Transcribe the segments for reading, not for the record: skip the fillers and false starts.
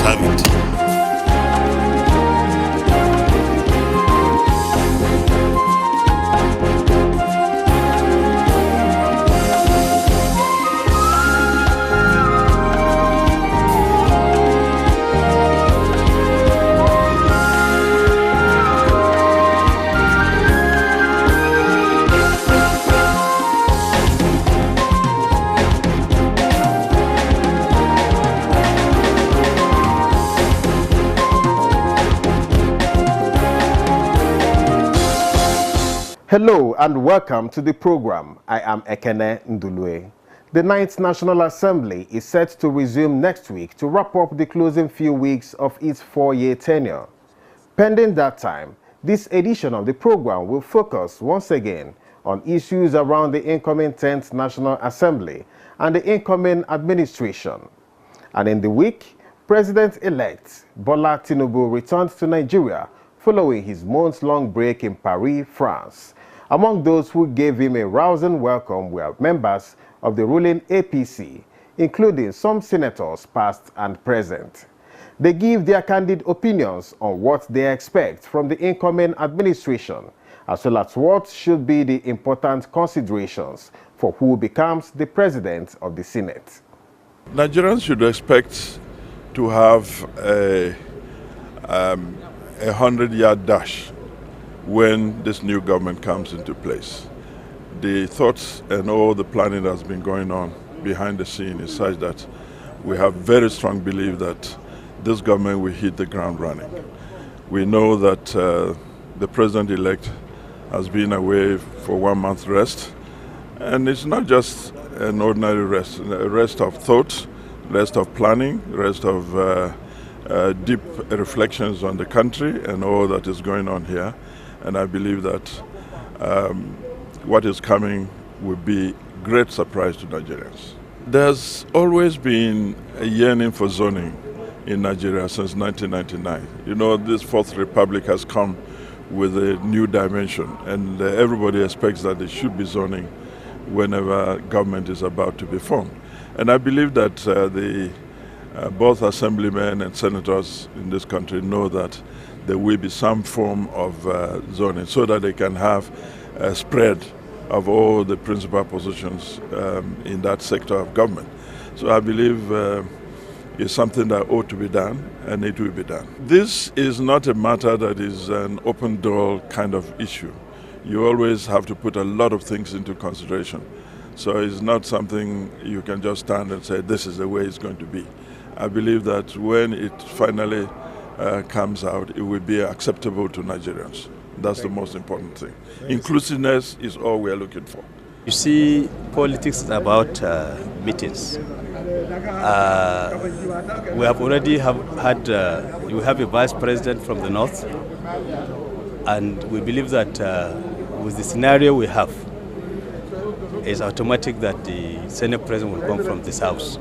have it. Hello and welcome to the program. I am Ekene Ndulue. The 9th National Assembly is set to resume next week to wrap up the closing few weeks of its 4-year tenure. Pending that time, this edition of the program will focus once again on issues around the incoming 10th National Assembly and the incoming administration. And in the week, President-elect Bola Tinubu returned to Nigeria following his months-long break in Paris, France. Among those who gave him a rousing welcome were members of the ruling APC, including some senators past and present. They give their candid opinions on what they expect from the incoming administration, as well as what should be the important considerations for who becomes the president of the Senate. Nigerians should expect to have a 100-yard dash when this new government comes into place. The thoughts and all the planning that's been going on behind the scene is such that we have very strong belief that this government will hit the ground running. We know that the president-elect has been away for 1 month rest, and it's not just an ordinary rest, a rest of thought, rest of planning, rest of deep reflections on the country and all that is going on here. And I believe that what is coming will be great surprise to Nigerians. There's always been a yearning for zoning in Nigeria since 1999. You know, this Fourth Republic has come with a new dimension, and everybody expects that there should be zoning whenever government is about to be formed. And I believe that both assemblymen and senators in this country know that there will be some form of zoning so that they can have a spread of all the principal positions in that sector of government. So I believe it's something that ought to be done, and it will be done. This is not a matter that is an open door kind of issue. You always have to put a lot of things into consideration. So it's not something you can just stand and say, this is the way it's going to be. I believe that when it finally comes out, it will be acceptable to Nigerians. That's the most important thing. Inclusiveness is all we are looking for. You see, politics is about meetings. We have already had you have a vice president from the north, and we believe that with the scenario we have, it's automatic that the Senate president will come from this house.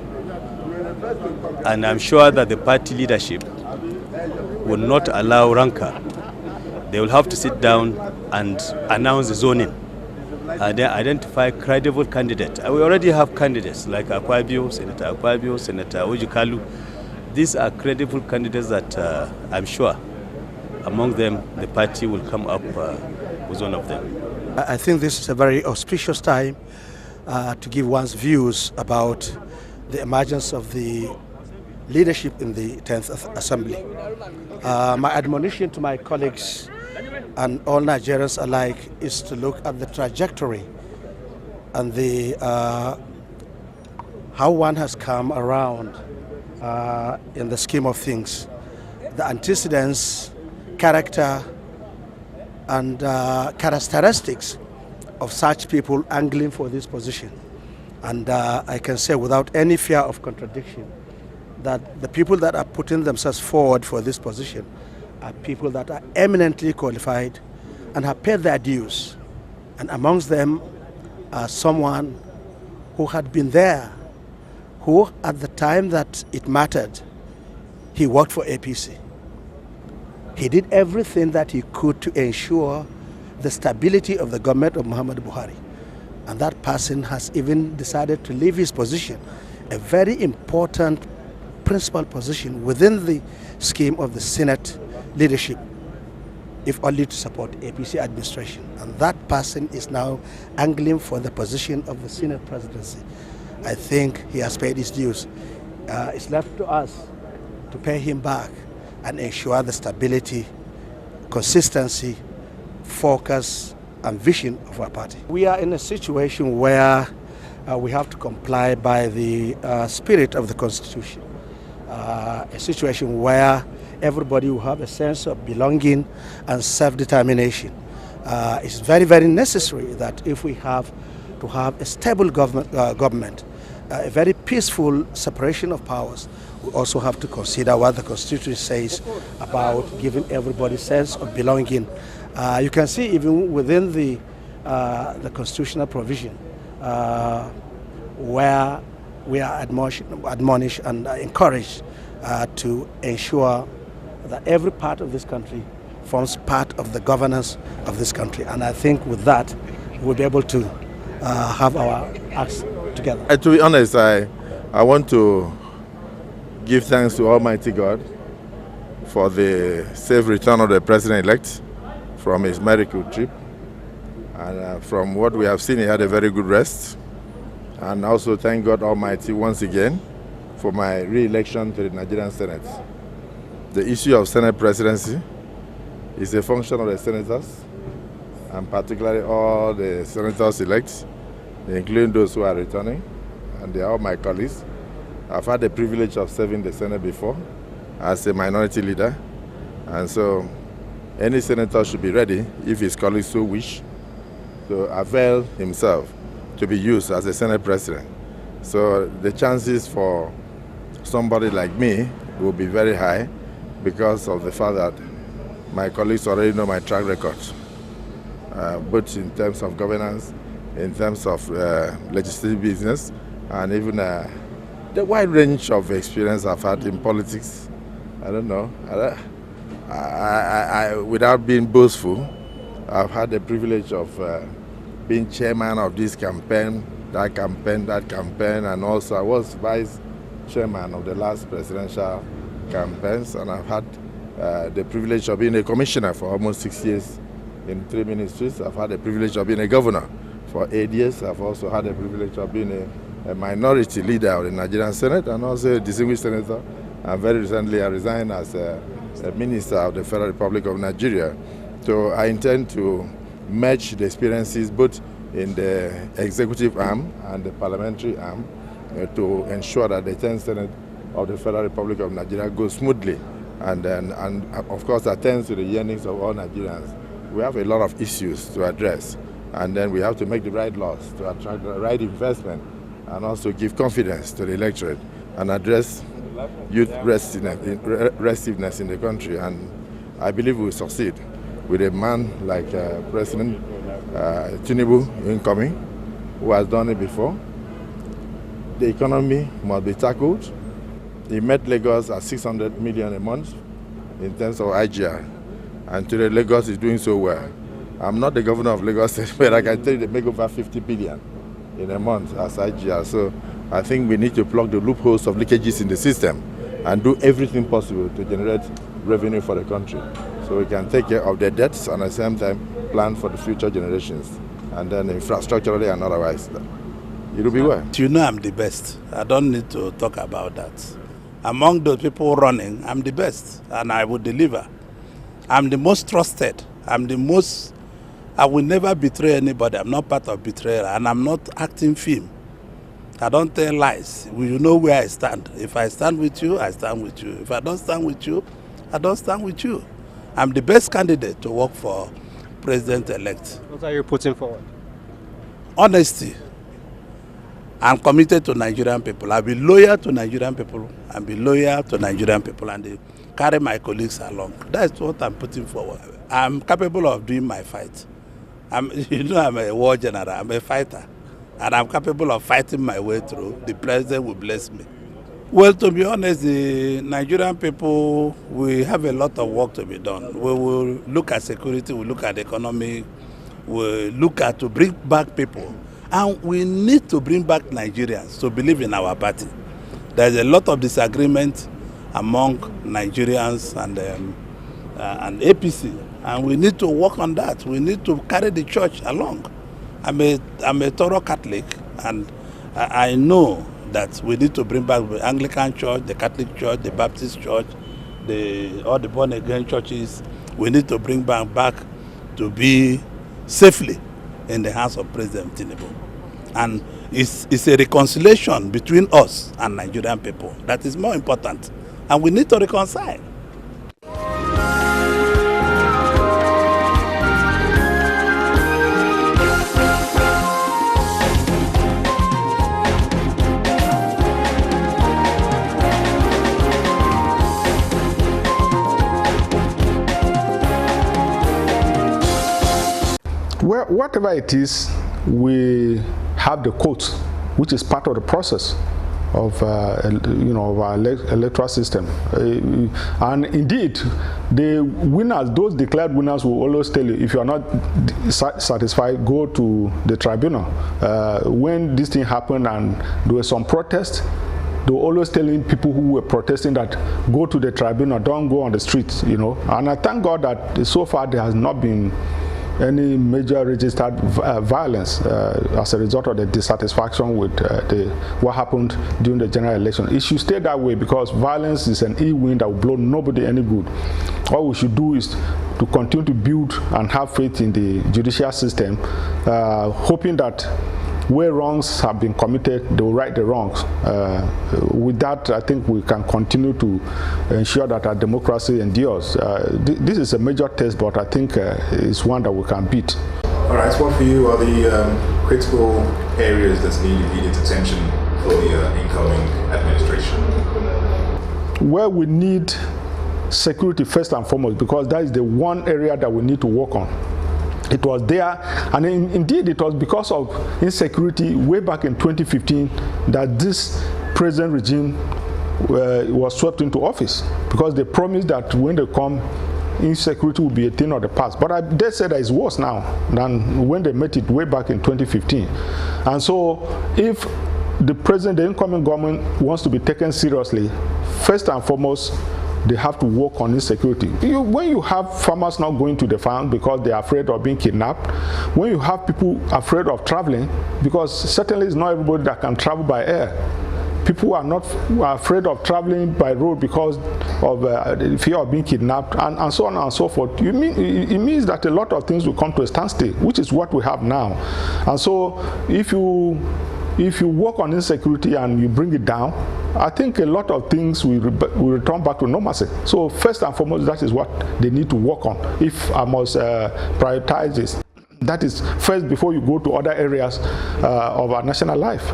And I'm sure that the party leadership will not allow rancor. They will have to sit down and announce the zoning and then identify credible candidates. We already have candidates like Senator Akpabio, Senator Ojikalu. These are credible candidates that I'm sure among them the party will come up with one of them. I think this is a very auspicious time to give one's views about the emergence of the leadership in the 10th Assembly. My admonition to my colleagues and all Nigerians alike is to look at the trajectory and the how one has come around in the scheme of things. The antecedents, character, and characteristics of such people angling for this position. And I can say without any fear of contradiction that the people that are putting themselves forward for this position are people that are eminently qualified and have paid their dues. And amongst them are someone who had been there, who at the time that it mattered, he worked for APC. He did everything that he could to ensure the stability of the government of Muhammadu Buhari. And that person has even decided to leave his position, a very important principal position within the scheme of the Senate leadership, if only to support APC administration. And that person is now angling for the position of the Senate presidency. I think he has paid his dues. It's left to us to pay him back and ensure the stability, consistency, focus, and vision of our party. We are in a situation where we have to comply by the spirit of the Constitution. A situation where everybody will have a sense of belonging and self-determination. It's very, very necessary that if we have to have a stable government, a very peaceful separation of powers, we also have to consider what the Constitution says about giving everybody a sense of belonging. You can see even within the constitutional provision where we are admonished and encouraged to ensure that every part of this country forms part of the governance of this country. And I think with that, we'll be able to have our acts together. To be honest, I want to give thanks to Almighty God for the safe return of the President-elect from his medical trip. And from what we have seen, he had a very good rest. And also thank God Almighty once again for my re-election to the Nigerian Senate. The issue of Senate presidency is a function of the senators, and particularly all the senators-elect, including those who are returning, and they are all my colleagues. I've had the privilege of serving the Senate before as a minority leader, and so any senator should be ready, if his colleagues so wish, to avail himself to be used as a Senate president. So the chances for somebody like me will be very high because of the fact that my colleagues already know my track record, both in terms of governance, in terms of legislative business, and even the wide range of experience I've had in politics. I don't know. Without being boastful, I've had the privilege of being chairman of this campaign, that campaign, and also I was vice chairman of the last presidential campaigns, and I've had the privilege of being a commissioner for almost 6 years in 3 ministries. I've had the privilege of being a governor for 8 years. I've also had the privilege of being a minority leader of the Nigerian Senate and also a distinguished senator. And very recently I resigned as a minister of the Federal Republic of Nigeria. So I intend to merge the experiences both in the executive arm and the parliamentary arm to ensure that the 10th Senate of the Federal Republic of Nigeria goes smoothly and of course attends to the yearnings of all Nigerians. We have a lot of issues to address, and then we have to make the right laws to attract the right investment and also give confidence to the electorate and address youth restiveness in the country. And I believe we will succeed with a man like President Tinubu incoming, who has done it before. The economy must be tackled. He met Lagos at 600 million a month in terms of IGR, and today Lagos is doing so well. I'm not the governor of Lagos, but I can tell you they make over 50 billion in a month as IGR. So I think we need to plug the loopholes of leakages in the system and do everything possible to generate revenue for the country, so we can take care of the debts and at the same time plan for the future generations, and then infrastructurally and otherwise. It will be well. You know I'm the best. I don't need to talk about that. Among those people running, I'm the best, and I will deliver. I'm the most trusted. I will never betray anybody. I'm not part of betrayal, and I'm not acting film. I don't tell lies. You know where I stand. If I stand with you, I stand with you. If I don't stand with you, I don't stand with you. I'm the best candidate to work for President-elect. What are you putting forward? Honesty. I'm committed to Nigerian people. I'll be loyal to Nigerian people. I'll be loyal to Nigerian people, and carry my colleagues along. That's what I'm putting forward. I'm capable of doing my fight. I'm a war general. I'm a fighter. And I'm capable of fighting my way through. The president will bless me. Well, to be honest, the Nigerian people, we have a lot of work to be done. We will look at security, we'll look at the economy, we'll look at to bring back people. And we need to bring back Nigerians to believe in our party. There's a lot of disagreement among Nigerians and APC, and we need to work on that. We need to carry the church along. I'm a thorough Catholic, and I know that we need to bring back the Anglican Church, the Catholic Church, the Baptist Church, all the born-again churches. We need to bring back to be safely in the hands of President Tinubu. And it's a reconciliation between us and Nigerian people that is more important. And we need to reconcile. Well, whatever it is, we have the courts, which is part of the process of of our electoral system. And indeed, the winners, those declared winners, will always tell you, if you are not satisfied, go to the tribunal. When this thing happened and there was some protest, they were always telling people who were protesting that go to the tribunal, don't go on the streets, And I thank God that so far there has not been any major registered violence as a result of the dissatisfaction with what happened during the general election. It should stay that way, because violence is an ill wind that will blow nobody any good. What we should do is to continue to build and have faith in the judicial system, hoping that where wrongs have been committed, they will right the wrongs. With that, I think we can continue to ensure that our democracy endures. This is a major test, but I think it's one that we can beat. All right, so what for you are the critical areas that need immediate attention for the incoming administration? Well, we need security first and foremost, because that is the one area that we need to work on. It was there, and indeed it was because of insecurity way back in 2015 that this present regime was swept into office, because they promised that when they come, insecurity will be a thing of the past. But they said that it's worse now than when they met it way back in 2015. And so if the incoming government wants to be taken seriously, first and foremost, they have to work on insecurity. When you have farmers not going to the farm because they are afraid of being kidnapped, when you have people afraid of traveling, because certainly it's not everybody that can travel by air. People are afraid of traveling by road because of fear of being kidnapped, and so on and so forth. It means that a lot of things will come to a standstill, which is what we have now. And so if you work on insecurity and you bring it down, I think a lot of things will return back to normalcy. So first and foremost, that is what they need to work on. If I must prioritize this, that is first before you go to other areas of our national life.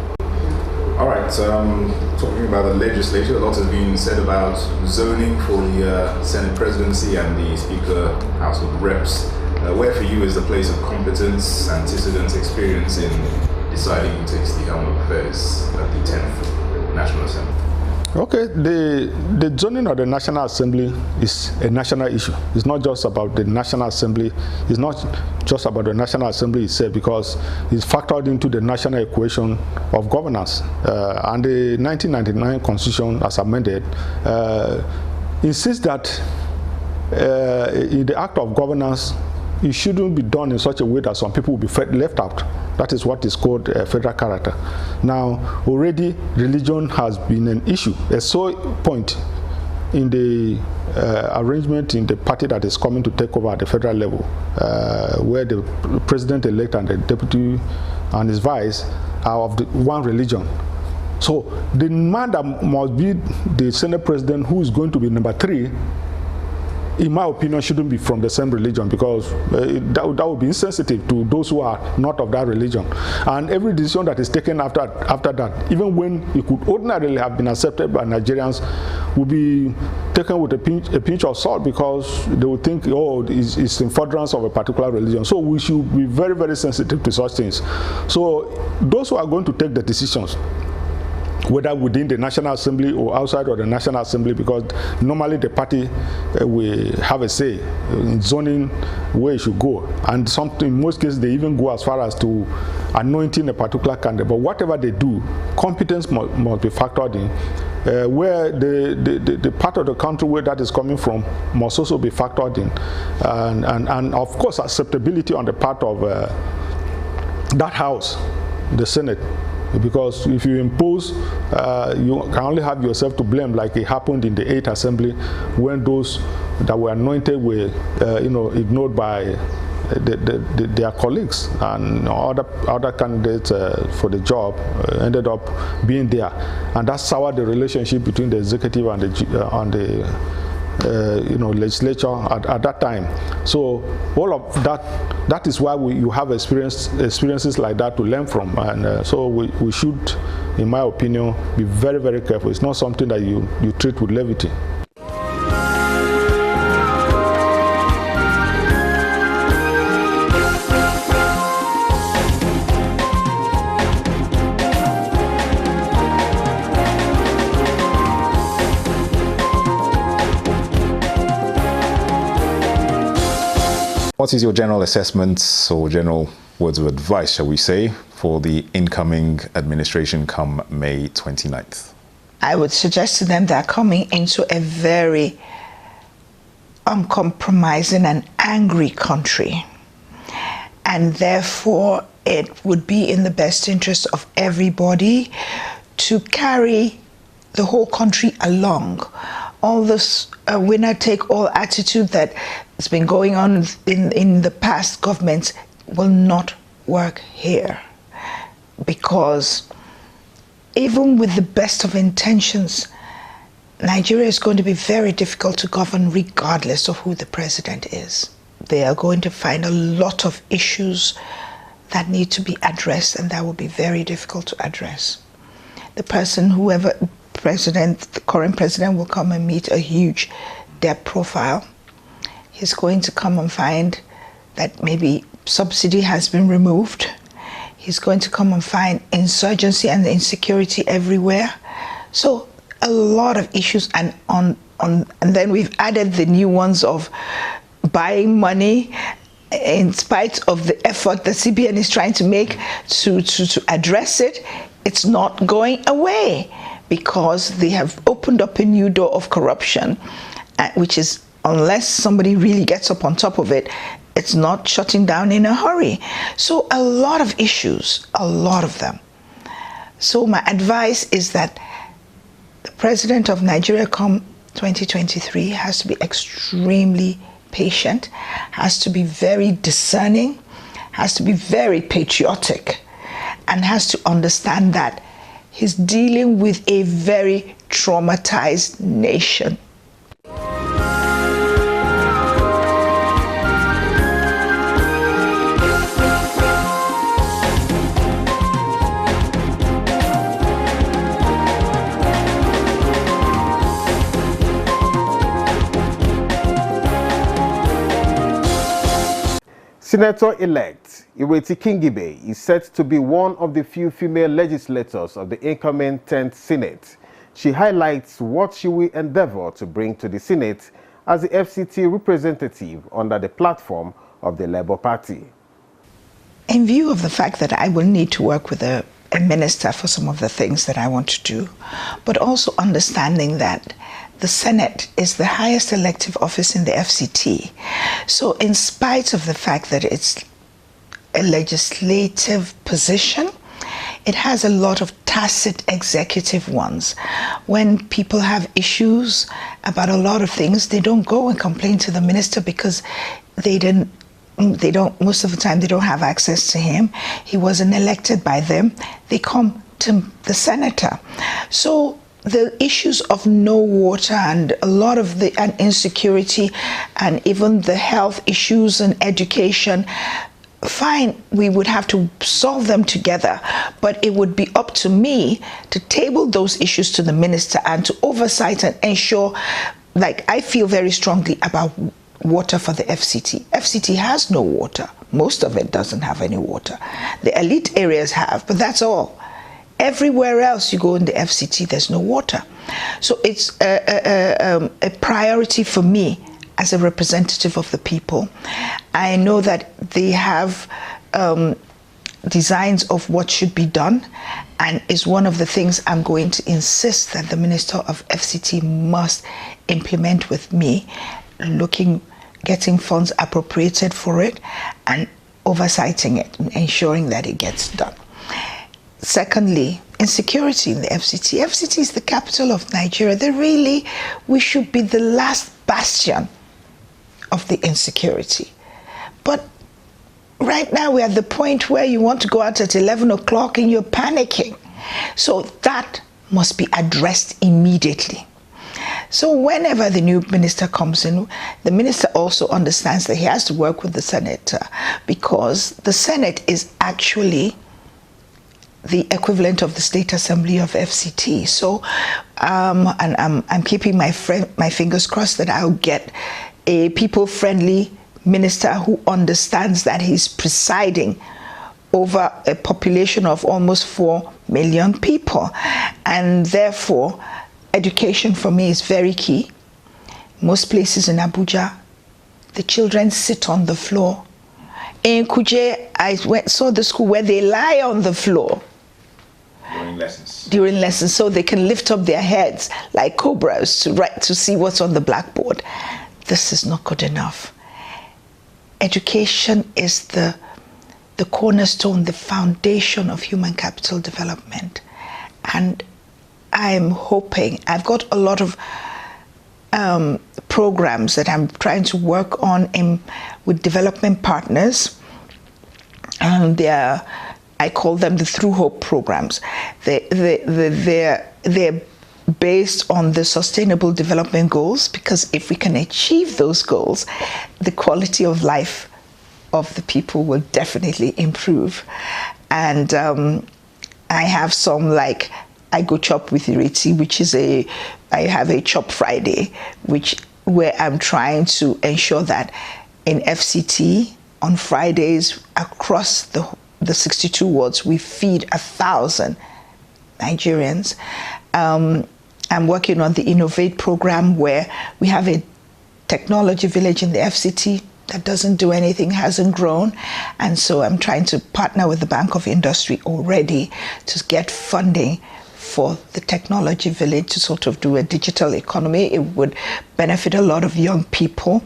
All right, talking about the legislature, a lot has been said about zoning for the Senate presidency and the Speaker House of Reps. Where for you is the place of competence, antecedent, experience in deciding who takes the helm of affairs at the 10th National Assembly? Okay, the zoning of the National Assembly is a national issue. It's not just about the National Assembly. It's not just about the National Assembly itself, because it's factored into the national equation of governance. And the 1999 Constitution, as amended, insists that in the act of governance, it shouldn't be done in such a way that some people will be left out. That is what is called federal character. Now, already religion has been an issue, a sore point in the arrangement in the party that is coming to take over at the federal level, where the president-elect and the deputy and his vice are of the one religion. So the man that must be the Senate president, who is going to be number 3, in my opinion, shouldn't be from the same religion, because that would be insensitive to those who are not of that religion. And every decision that is taken after that, even when it could ordinarily have been accepted by Nigerians, will be taken with a pinch of salt, because they will think, oh, it's in furtherance of a particular religion. So we should be very, very sensitive to such things. So those who are going to take the decisions, whether within the National Assembly or outside of the National Assembly, because normally the party will have a say in zoning where it should go. And in most cases, they even go as far as to anointing a particular candidate. But whatever they do, competence must be factored in. where the part of the country where that is coming from must also be factored in, and of course acceptability on the part of that house, the Senate. Because if you impose, you can only have yourself to blame, like it happened in the 8th Assembly when those that were anointed were, ignored by their colleagues, and other candidates for the job ended up being there, and that soured the relationship between the executive and the legislature at that time. So all of that is why you have experiences like that to learn from, and so we should, in my opinion, be very, very careful. It's not something that you treat with levity. What is your general assessment or general words of advice, shall we say, for the incoming administration come May 29th? I would suggest to them they're coming into a very uncompromising and angry country. And therefore, it would be in the best interest of everybody to carry the whole country along. All this winner-take-all attitude that has been going on in the past governments will not work here, because even with the best of intentions, Nigeria is going to be very difficult to govern regardless of who the president is. They are going to find a lot of issues that need to be addressed, and that will be very difficult to address. The current president will come and meet a huge debt profile. He's going to come and find that maybe subsidy has been removed. He's going to come and find insurgency and insecurity everywhere. So a lot of issues, and then we've added the new ones of buying money in spite of the effort the CBN is trying to make to address it. It's not going away, because they have opened up a new door of corruption, which is, unless somebody really gets up on top of it, it's not shutting down in a hurry. So a lot of issues, a lot of them. So my advice is that the president of Nigeria come 2023 has to be extremely patient, has to be very discerning, has to be very patriotic, and has to understand that he's dealing with a very traumatized nation. Senator-elect Ireti Kingibe is set to be one of the few female legislators of the incoming 10th Senate. She highlights what she will endeavor to bring to the Senate as the FCT representative under the platform of the Labour Party. In view of the fact that I will need to work with a minister for some of the things that I want to do, but also understanding that the Senate is the highest elective office in the FCT. So in spite of the fact that it's a legislative position, it has a lot of tacit executive ones. When people have issues about a lot of things, they don't go and complain to the minister, because most of the time they don't have access to him. He wasn't elected by them. They come to the senator. So the issues of no water and a lot of the insecurity and even the health issues and education, fine, we would have to solve them together, but it would be up to me to table those issues to the minister and to oversight and ensure, like, I feel very strongly about water for the FCT. FCT has no water. Most of it doesn't have any water. The elite areas have, but that's all. Everywhere else you go in the FCT, there's no water. So it's a priority for me as a representative of the people. I know that they have designs of what should be done, and is one of the things I'm going to insist that the Minister of FCT must implement with me, getting funds appropriated for it and oversighting it, ensuring that it gets done. Secondly, insecurity in the FCT. FCT is the capital of Nigeria. We should be the last bastion of the insecurity. But right now we're at the point where you want to go out at 11 o'clock and you're panicking. So that must be addressed immediately. So whenever the new minister comes in, the minister also understands that he has to work with the Senate, because the Senate is actually the equivalent of the State Assembly of FCT. So, and I'm keeping my fingers crossed that I'll get a people-friendly minister who understands that he's presiding over a population of almost 4 million people. And therefore, education for me is very key. Most places in Abuja, the children sit on the floor. In Kuje, I saw the school where they lie on the floor during lessons, so they can lift up their heads like cobras to see what's on the blackboard. This is not good enough. Education is the cornerstone, the foundation of human capital development. And I'm hoping, I've got a lot of programs that I'm trying to work on with development partners, and I call them the Through Hope programs. They're based on the Sustainable Development Goals, because if we can achieve those goals, the quality of life of the people will definitely improve. And I have some, like, I go chop with Ireti, which is I have a Chop Friday, where I'm trying to ensure that in FCT on Fridays across the 62 wards, we feed 1,000 Nigerians. I'm working on the Innovate program, where we have a technology village in the FCT that doesn't do anything, hasn't grown. And so I'm trying to partner with the Bank of Industry already to get funding for the technology village to sort of do a digital economy. It would benefit a lot of young people.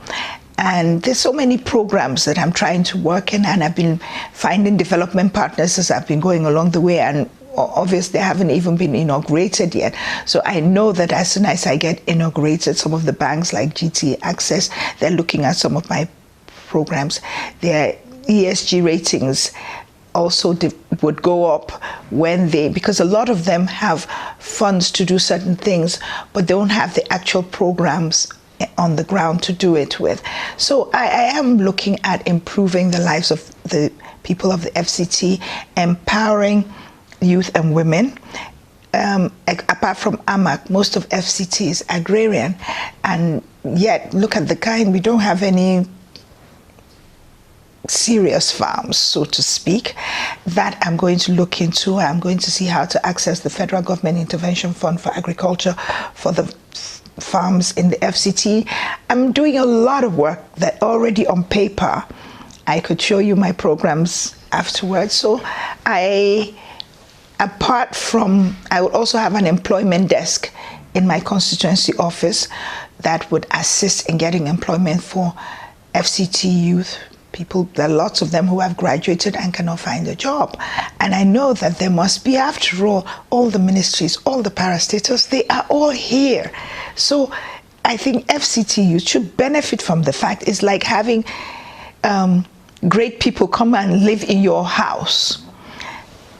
And there's so many programs that I'm trying to work in, and I've been finding development partners as I've been going along the way, and obviously they haven't even been inaugurated yet. So I know that as soon as I get inaugurated, some of the banks like GTA Access, they're looking at some of my programs. Their ESG ratings also would go up because a lot of them have funds to do certain things, but they don't have the actual programs on the ground to do it with. So I am looking at improving the lives of the people of the FCT, empowering youth and women. Apart from AMAC, most of FCT is agrarian, and yet look at the kind, we don't have any serious farms, so to speak. That I'm going to look into. I'm going to see how to access the Federal Government Intervention Fund for Agriculture for the farms in the FCT. I'm doing a lot of work that already on paper. I could show you my programs afterwards. So apart from, I would also have an employment desk in my constituency office that would assist in getting employment for FCT youth. People, there are lots of them who have graduated and cannot find a job. And I know that there must be, after all the ministries, all the parastatals, they are all here. So I think FCT youth should benefit from the fact it's like having great people come and live in your house.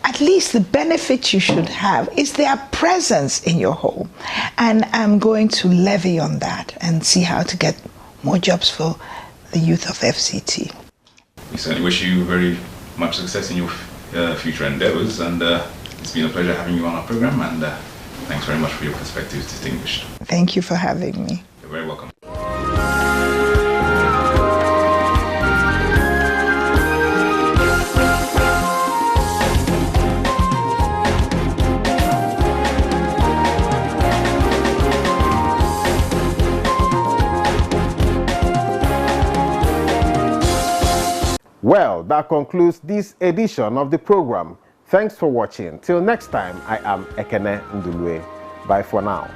At least the benefit you should have is their presence in your home. And I'm going to levy on that and see how to get more jobs for the youth of FCT. We certainly wish you very much success in your future endeavors, and it's been a pleasure having you on our program, and thanks very much for your perspectives, distinguished. Thank you for having me. You're very welcome. Well, that concludes this edition of the program. Thanks for watching. Till next time, I am Ekene Ndulue. Bye for now.